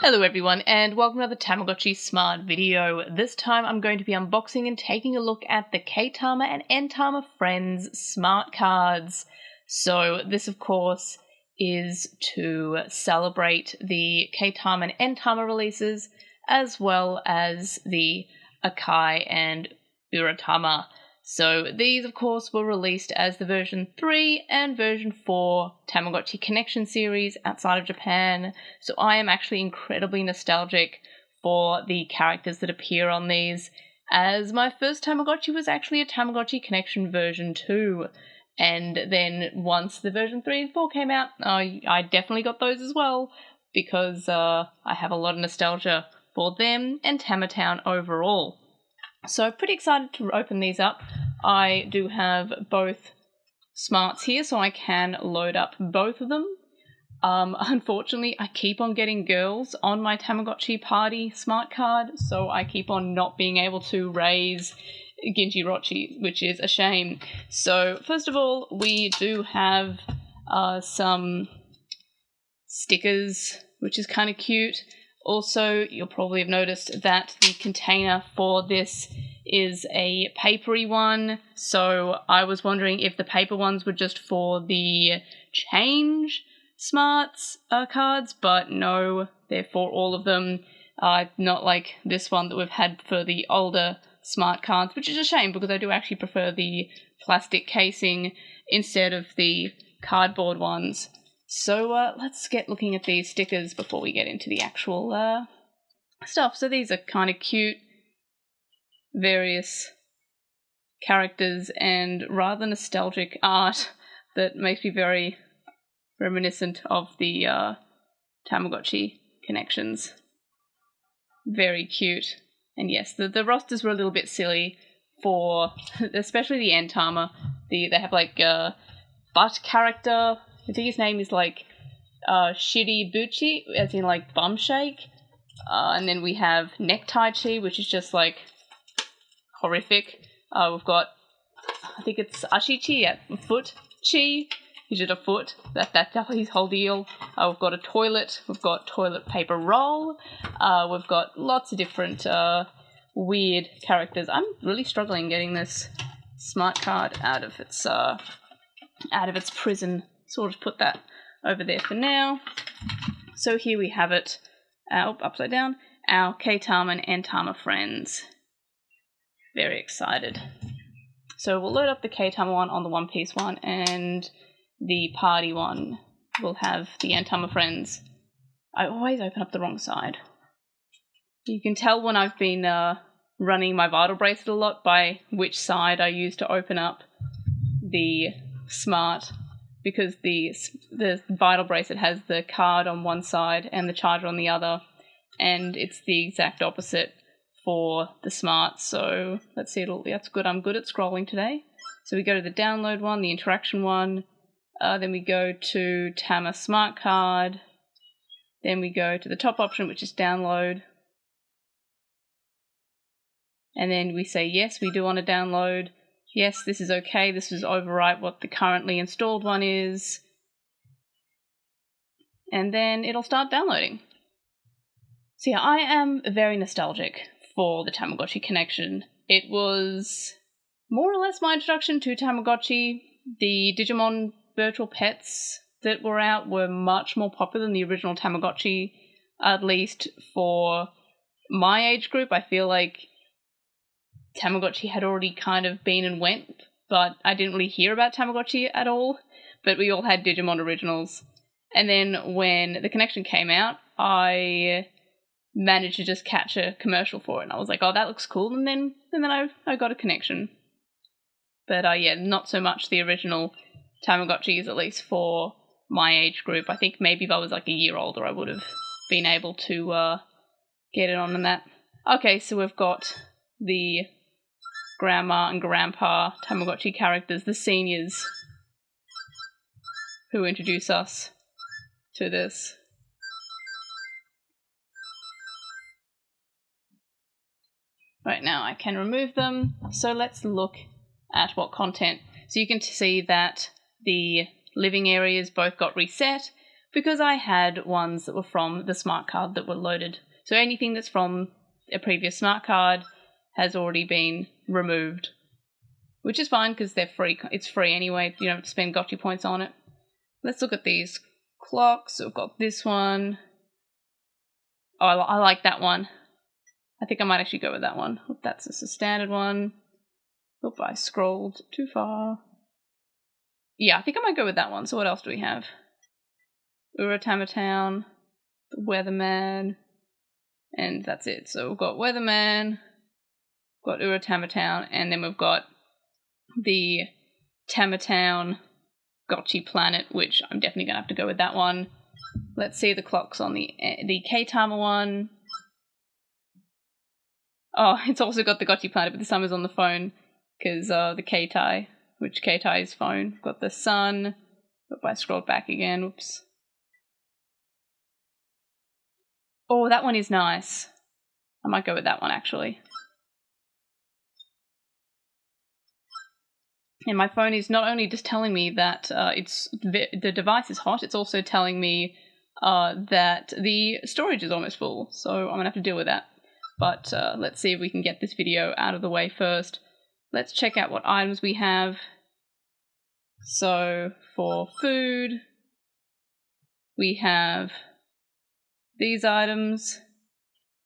Hello everyone, and welcome to the Tamagotchi Smart video. This time I'm going to be unboxing and taking a look at the Keitama and Entama Friends Smart Cards. So this of course is to celebrate the Keitama and Entama releases, as well as the Akai and Uratama. So these of course were released as the version 3 and version 4 Tamagotchi Connection series outside of Japan. So I am actually incredibly nostalgic for the characters that appear on these, as my first Tamagotchi was actually a Tamagotchi Connection version 2. And then once the version 3 and 4 came out, I definitely got those as well, because I have a lot of nostalgia for them and TamaTown overall. So pretty excited to open these up. I do have both smarts here, so I can load up both of them. Unfortunately, I keep on getting girls on my Tamagotchi Party smart card, so I keep on not being able to raise Ginjirochi, which is a shame. So first of all, we do have some stickers, which is kind of cute. Also, you'll probably have noticed that the container for this is a papery one, so I was wondering if the paper ones were just for the change smarts cards, but no, they're for all of them, not like this one that we've had for the older smart cards, which is a shame because I do actually prefer the plastic casing instead of the cardboard ones. So let's get looking at these stickers before we get into the actual stuff. So these are kind of cute, various characters and rather nostalgic art that makes me very reminiscent of the Tamagotchi connections. Very cute. And yes, the rosters were a little bit silly for, especially the Entama. They have like a butt character. I think his name is like Shiri Buchi, as in like bum shake. And then we have Necktie Chi, which is just like horrific. We've got, I think it's Ashichi at Foot Chi. He's just a foot. That's his whole deal. We've got a toilet. We've got toilet paper roll. We've got lots of different weird characters. I'm really struggling getting this smart card out of its prison. So we'll just put that over there for now. So here we have it, upside down, our Keitama and Entama friends. Very excited. So we'll load up the Keitama one on the One Piece one, and the party one will have the Entama friends. I always open up the wrong side. You can tell when I've been running my Vital Bracelet a lot by which side I use to open up the Smart, because the Vital Bracelet has the card on one side and the charger on the other, and it's the exact opposite for the Smart. So let's see, that's good. I'm good at scrolling today. So we go to the download one, the interaction one, then we go to Tama Smart Card, then we go to the top option, which is download, and then we say yes, we do want to download. Yes, this is okay. This is overwrite what the currently installed one is. And then it'll start downloading. So yeah, I am very nostalgic for the Tamagotchi connection. It was more or less my introduction to Tamagotchi. The Digimon virtual pets that were out were much more popular than the original Tamagotchi, at least for my age group. I feel like Tamagotchi had already kind of been and went, but I didn't really hear about Tamagotchi at all, but we all had Digimon originals. And then when the connection came out, I managed to just catch a commercial for it, and I was like, oh, that looks cool, and then I got a connection. But yeah, not so much the original Tamagotchis, at least for my age group. I think maybe if I was like a year older, I would have been able to get it on and that. Okay, so we've got the grandma and grandpa Tamagotchi characters, the seniors who introduce us to this. Right, now I can remove them, so let's look at what content. So you can see that the living areas both got reset. because I had ones that were from the smart card that were loaded. So anything that's from a previous smart card has already been removed, which is fine because they're free. It's free anyway. You don't have to spend gotcha points on it. Let's look at these clocks. So we've got this one. Oh, I like that one. I think I might actually go with that one. That's just a standard one. Oop, I scrolled too far. Yeah, I think I might go with that one. So what else do we have? TamaTown, the Weatherman, and that's it. So we've got Weatherman, got TamaTown, and then we've got the TamaTown Gotchi Planet, which I'm definitely going to have to go with that one. Let's see the clocks on the Keitama one. Oh, it's also got the Gotchi Planet, but this time is on the phone, because the Keitai, which Keitai's phone. Got the sun. Oop, I scrolled back again. Whoops. Oh, that one is nice. I might go with that one, actually. And my phone is not only just telling me that the device is hot, it's also telling me that the storage is almost full. So I'm going to have to deal with that. But let's see if we can get this video out of the way first. Let's check out what items we have. So for food, we have these items,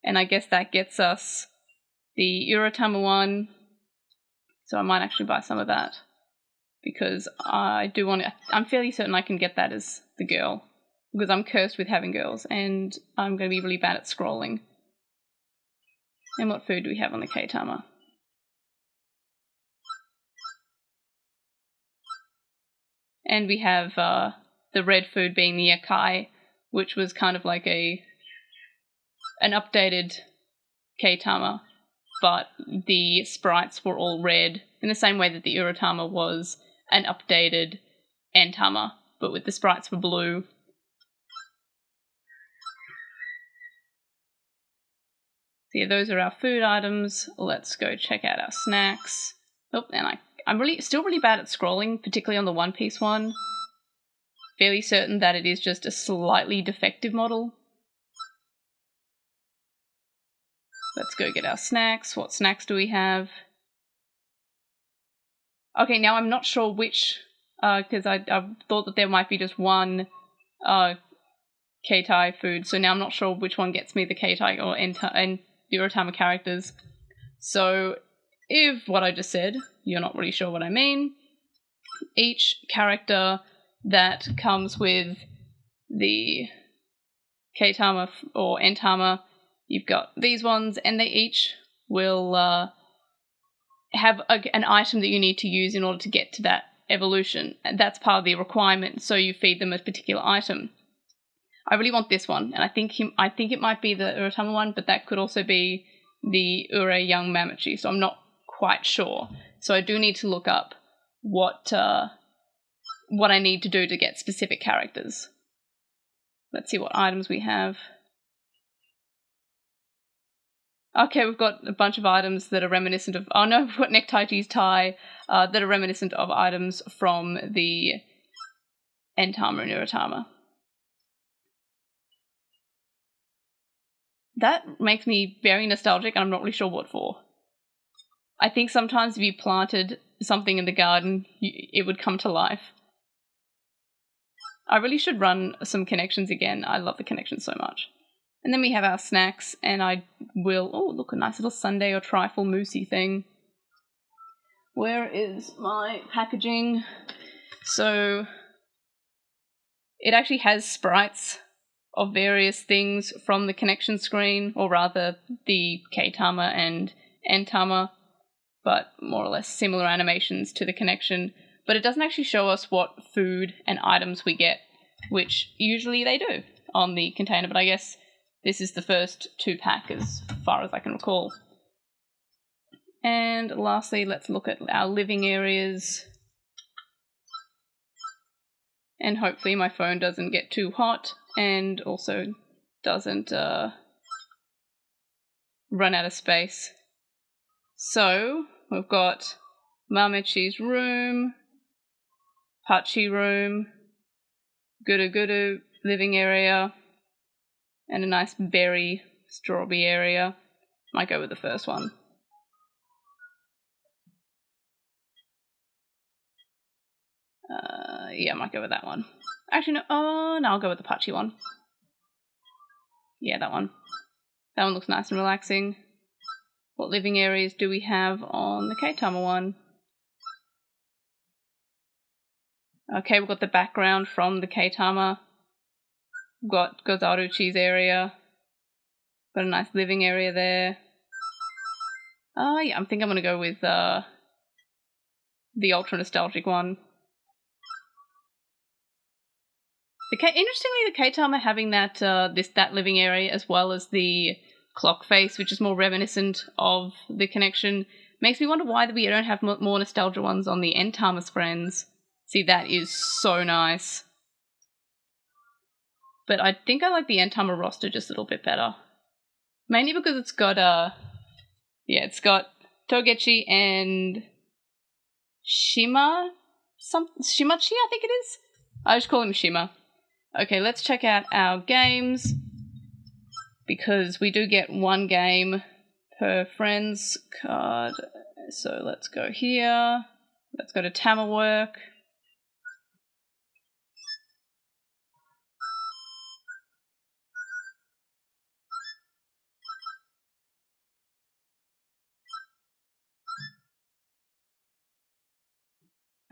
and I guess that gets us the Uratama one. So I might actually buy some of that because I do want to. I'm fairly certain I can get that as the girl because I'm cursed with having girls, and I'm going to be really bad at scrolling. And what food do we have on the Keitama? And we have the red food being the Yakai, which was kind of like an updated Keitama, but the sprites were all red, in the same way that the Uratama was an updated Entama, but with the sprites were blue. So yeah, those are our food items. Let's go check out our snacks. Oh, and I'm still really bad at scrolling, particularly on the One Piece one. Fairly certain that it is just a slightly defective model. Let's go get our snacks. What snacks do we have? Okay, now I'm not sure which, because I thought that there might be just one Keitai food, so now I'm not sure which one gets me the Keitai or and Uratama characters. So if what I just said, you're not really sure what I mean, each character that comes with the Keitama or Entama, you've got these ones, and they each will have an item that you need to use in order to get to that evolution. And that's part of the requirement, so you feed them a particular item. I really want this one, and I think it might be the Uratama one, but that could also be the Ure Young Mamachi, so I'm not quite sure. So I do need to look up what I need to do to get specific characters. Let's see what items we have. Okay, we've got a bunch of items that are reminiscent of... Oh no, we've got Nektaichi's tie that are reminiscent of items from the Entama and Uratama. That makes me very nostalgic, and I'm not really sure what for. I think sometimes if you planted something in the garden, it would come to life. I really should run some connections again. I love the connections so much. And then we have our snacks, and I will... Oh, look, a nice little sundae or trifle moussey thing. Where is my packaging? So it actually has sprites of various things from the connection screen, or rather the Keitama and Entama, but more or less similar animations to the connection. But it doesn't actually show us what food and items we get, which usually they do on the container, but I guess this is the first 2-pack as far as I can recall. And lastly, let's look at our living areas. And hopefully my phone doesn't get too hot and also doesn't run out of space. So we've got Mamechi's room, Pachi room, Guru Guru, living area and a nice berry strawberry area. Might go with the first one. Yeah, I might go with that one. Actually, no. Oh, no, I'll go with the patchy one. Yeah, that one. That one looks nice and relaxing. What living areas do we have on the Keitama one? Okay, we've got the background from the Keitama. We've got Gozaruchi's area. Got a nice living area there. Yeah, I think I'm going to go with the ultra nostalgic one. Interestingly, the Keitama having that that living area as well as the clock face, which is more reminiscent of the connection, makes me wonder why we don't have more nostalgia ones on the Entama's friends. See, that is so nice. But I think I like the Entama roster just a little bit better. Mainly because it's got it's got Togechi and Shimachi, I think it is. I just call him Shima. Okay, let's check out our games, because we do get one game per friends card. So let's go here. Let's go to Tamawork.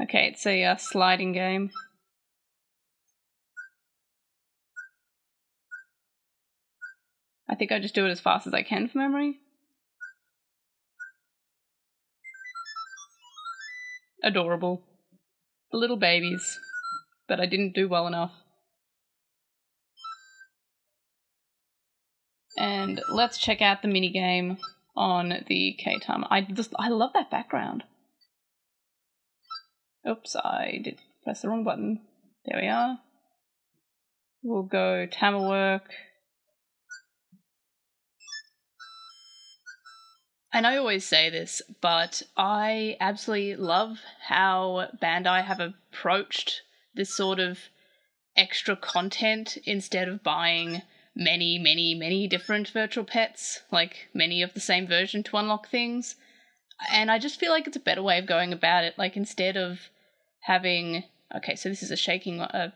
Okay, it's a sliding game. I think I just do it as fast as I can from memory. Adorable. The little babies. But I didn't do well enough. And let's check out the minigame on the Keitama. I love that background. Oops, I did press the wrong button. There we are. We'll go Tamawork. And I always say this, but I absolutely love how Bandai have approached this sort of extra content instead of buying many different virtual pets, like many of the same version to unlock things. And I just feel like it's a better way of going about it. Like, instead of having... Okay, so this is a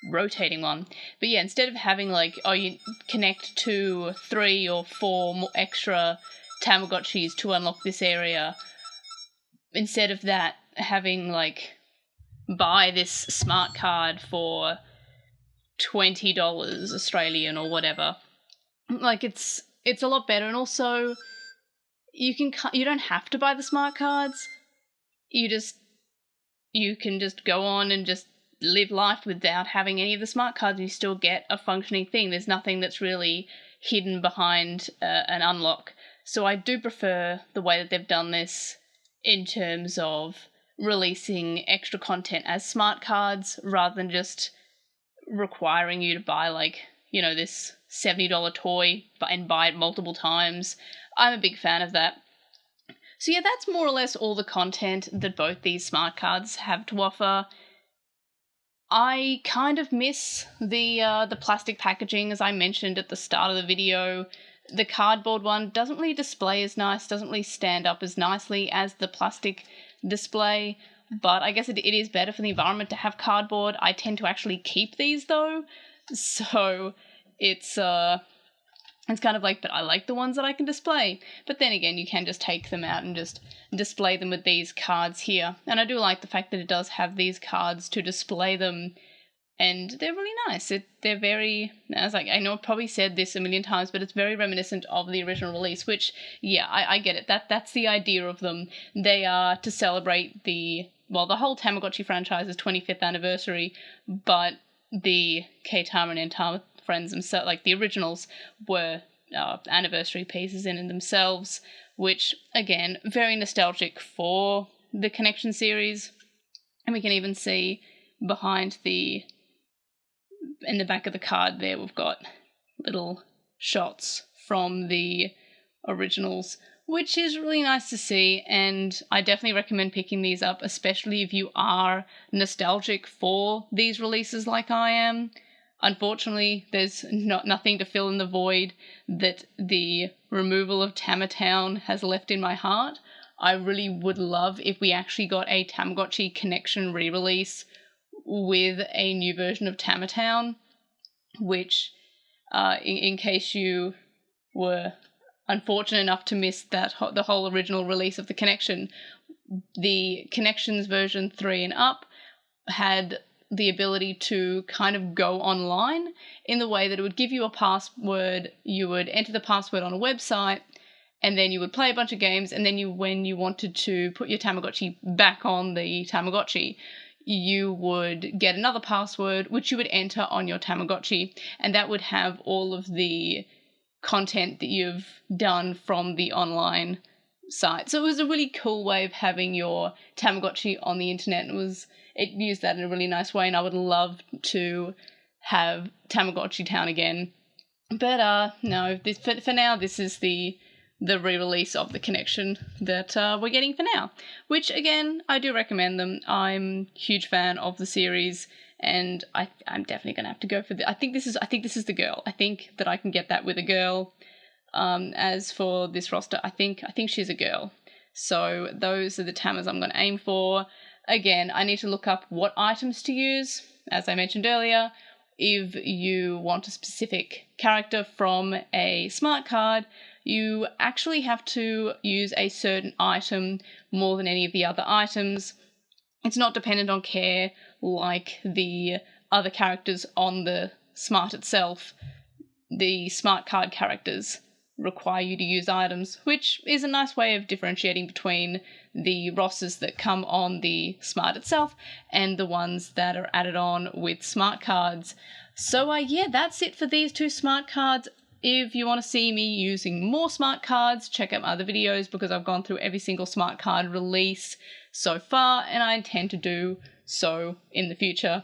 rotating one. But yeah, instead of having, like, you connect 2, 3, or 4 more extra Tamagotchis to unlock this area, instead of that, having, like, buy this smart card for $20 Australian or whatever. Like, it's a lot better. And also, you don't have to buy the smart cards. You can just go on and just live life without having any of the smart cards. You still get a functioning thing. There's nothing that's really hidden behind an unlock. So I do prefer the way that they've done this in terms of releasing extra content as smart cards rather than just requiring you to buy, like, you know, this $70 toy and buy it multiple times. I'm a big fan of that. So yeah, that's more or less all the content that both these smart cards have to offer. I kind of miss the plastic packaging, as I mentioned at the start of the video. The cardboard one doesn't really display as nice, doesn't really stand up as nicely as the plastic display, but I guess it is better for the environment to have cardboard. I tend to actually keep these though, so it's kind of like, but I like the ones that I can display. But then again, you can just take them out and just display them with these cards here. And I do like the fact that it does have these cards to display them, and they're really nice. They're very, I know I've probably said this a million times, but it's very reminiscent of the original release, which, yeah, I get it. That's the idea of them. They are to celebrate the whole Tamagotchi franchise's 25th anniversary, but the Keitama and Entama friends themselves, like the originals, were anniversary pieces in themselves, which, again, very nostalgic for the Connection series. And we can even see behind in the back of the card there, we've got little shots from the originals, which is really nice to see, and I definitely recommend picking these up, especially if you are nostalgic for these releases like I am. Unfortunately, there's nothing to fill in the void that the removal of TamaTown has left in my heart. I really would love if we actually got a Tamagotchi Connection re-release with a new version of TamaTown, which, in case you were unfortunate enough to miss that the whole original release of the Connection, the Connections version 3 and up had the ability to kind of go online in the way that it would give you a password. You would enter the password on a website, and then you would play a bunch of games, and then when you wanted to put your Tamagotchi back on the Tamagotchi, you would get another password which you would enter on your Tamagotchi, and that would have all of the content that you've done from the online site. So it was a really cool way of having your Tamagotchi on the internet. It used that in a really nice way, and I would love to have Tamagotchi Town again. But no, for now, this is the re-release of the Connection that we're getting for now, which again, I do recommend them. I'm a huge fan of the series, and I'm definitely gonna have to go for I think this is the girl. I think that I can get that with a girl. As for this roster, I think she's a girl. So those are the Tamas I'm gonna aim for. Again, I need to look up what items to use. As I mentioned earlier, if you want a specific character from a smart card, you actually have to use a certain item more than any of the other items. It's not dependent on care like the other characters on the Smart itself. The smart card characters require you to use items, which is a nice way of differentiating between the rosters that come on the Smart itself and the ones that are added on with smart cards. So yeah, that's it for these two smart cards. If you want to see me using more smart cards, check out my other videos, because I've gone through every single smart card release so far, and I intend to do so in the future.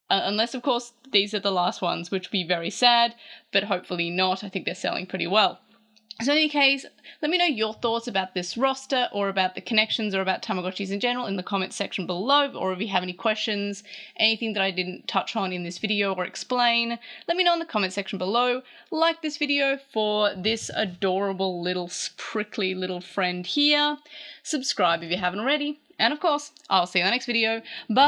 Unless, of course, these are the last ones, which would be very sad, but hopefully not. I think they're selling pretty well. So in any case, let me know your thoughts about this roster, or about the Connections, or about Tamagotchis in general in the comments section below, or if you have any questions, anything that I didn't touch on in this video or explain, let me know in the comment section below. Like this video for this adorable little prickly little friend here. Subscribe if you haven't already. And of course, I'll see you in the next video. Bye!